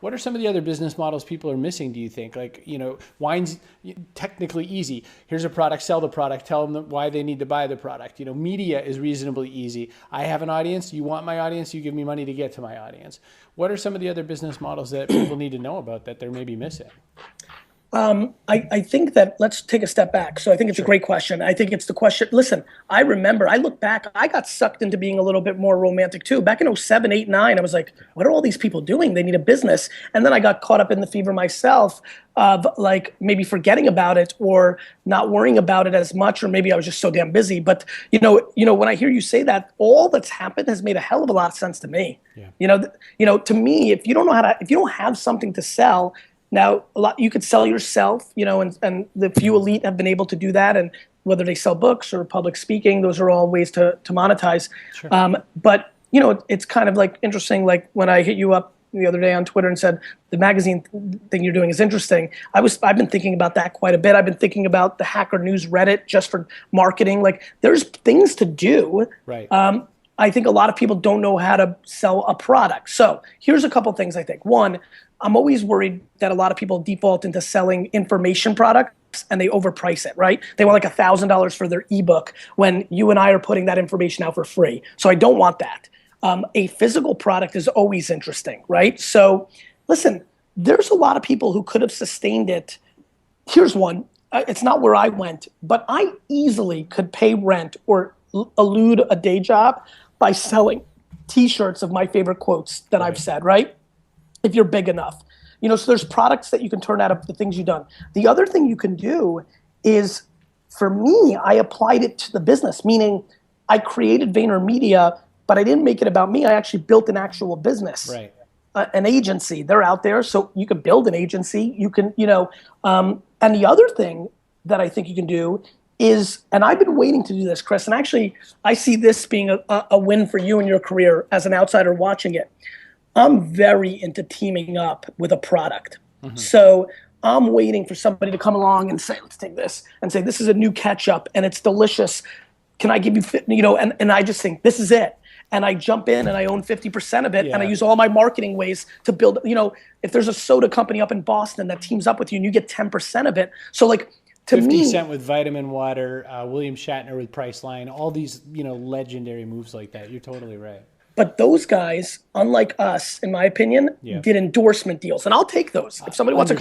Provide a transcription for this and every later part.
What are some of the other business models people are missing, do you think? Like, wine's technically easy. Here's a product, sell the product, tell them why they need to buy the product. Media is reasonably easy. I have an audience, you want my audience, you give me money to get to my audience. What are some of the other business models that people need to know about that they're maybe missing? I think that, let's take a step back. So I think it's a great question. I think it's the question. Listen, I look back, I got sucked into being a little bit more romantic too. Back in 07, 8, 9, I was like, what are all these people doing? They need a business. And then I got caught up in the fever myself of like maybe forgetting about it or not worrying about it as much, or maybe I was just so damn busy. But when I hear you say that, all that's happened has made a hell of a lot of sense to me. Yeah. To me, if you don't have something to sell. Now, you could sell yourself, and the few elite have been able to do that. And whether they sell books or public speaking, those are all ways to monetize. Sure. But it's kind of like interesting. Like when I hit you up the other day on Twitter and said the magazine thing you're doing is interesting. I've been thinking about that quite a bit. I've been thinking about the Hacker News Reddit just for marketing. Like there's things to do. Right. I think a lot of people don't know how to sell a product. So here's a couple things I think. One, I'm always worried that a lot of people default into selling information products and they overprice it, right? They want like $1,000 for their ebook when you and I are putting that information out for free. So I don't want that. A physical product is always interesting, right? So listen, there's a lot of people who could have sustained it. Here's one. It's not where I went, but I easily could pay rent or elude a day job by selling t-shirts of my favorite quotes that I've said, right? If you're big enough. So there's products that you can turn out of the things you've done. The other thing you can do is, for me, I applied it to the business, meaning I created VaynerMedia, but I didn't make it about me. I actually built an actual business, right? An agency. They're out there, so you can build an agency. You can, and the other thing that I think you can do is, and I've been waiting to do this, Chris, and actually I see this being a win for you in your career as an outsider watching it. I'm very into teaming up with a product. Mm-hmm. So I'm waiting for somebody to come along and say, let's take this, and say, this is a new ketchup and it's delicious. Can I give you, and I just think this is it. And I jump in and I own 50% of it. Yeah. And I use all my marketing ways to build, if there's a soda company up in Boston that teams up with you and you get 10% of it. So like, to 50 me, Cent with Vitamin Water, William Shatner with Priceline, all these, legendary moves like that. You're totally right. But those guys, unlike us, in my opinion, did endorsement deals, and I'll take those. If somebody wants to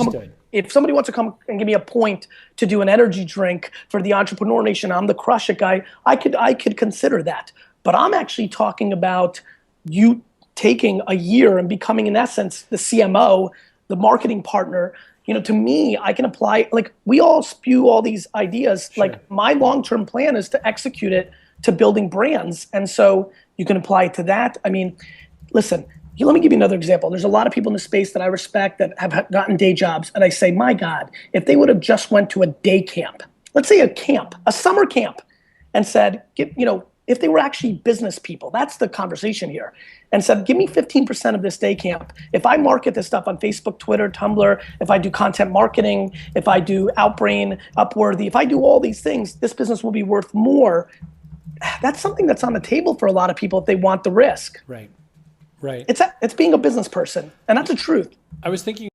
come and give me a point to do an energy drink for the Entrepreneur Nation, I'm the Crush It guy. I could consider that. But I'm actually talking about you taking a year and becoming, in essence, the CMO, the marketing partner. To me, I can apply. Like we all spew all these ideas. Sure. Like my long-term plan is to execute it to building brands, and so. You can apply it to that. I mean, listen, let me give you another example. There's a lot of people in the space that I respect that have gotten day jobs. And I say, my God, if they would have just went to a day camp, let's say a summer camp, and said, if they were actually business people, that's the conversation here, and said, give me 15% of this day camp. If I market this stuff on Facebook, Twitter, Tumblr, if I do content marketing, if I do Outbrain, Upworthy, if I do all these things, this business will be worth more. That's something that's on the table for a lot of people if they want the risk. Right. It's being a business person, and that's the truth. I was thinking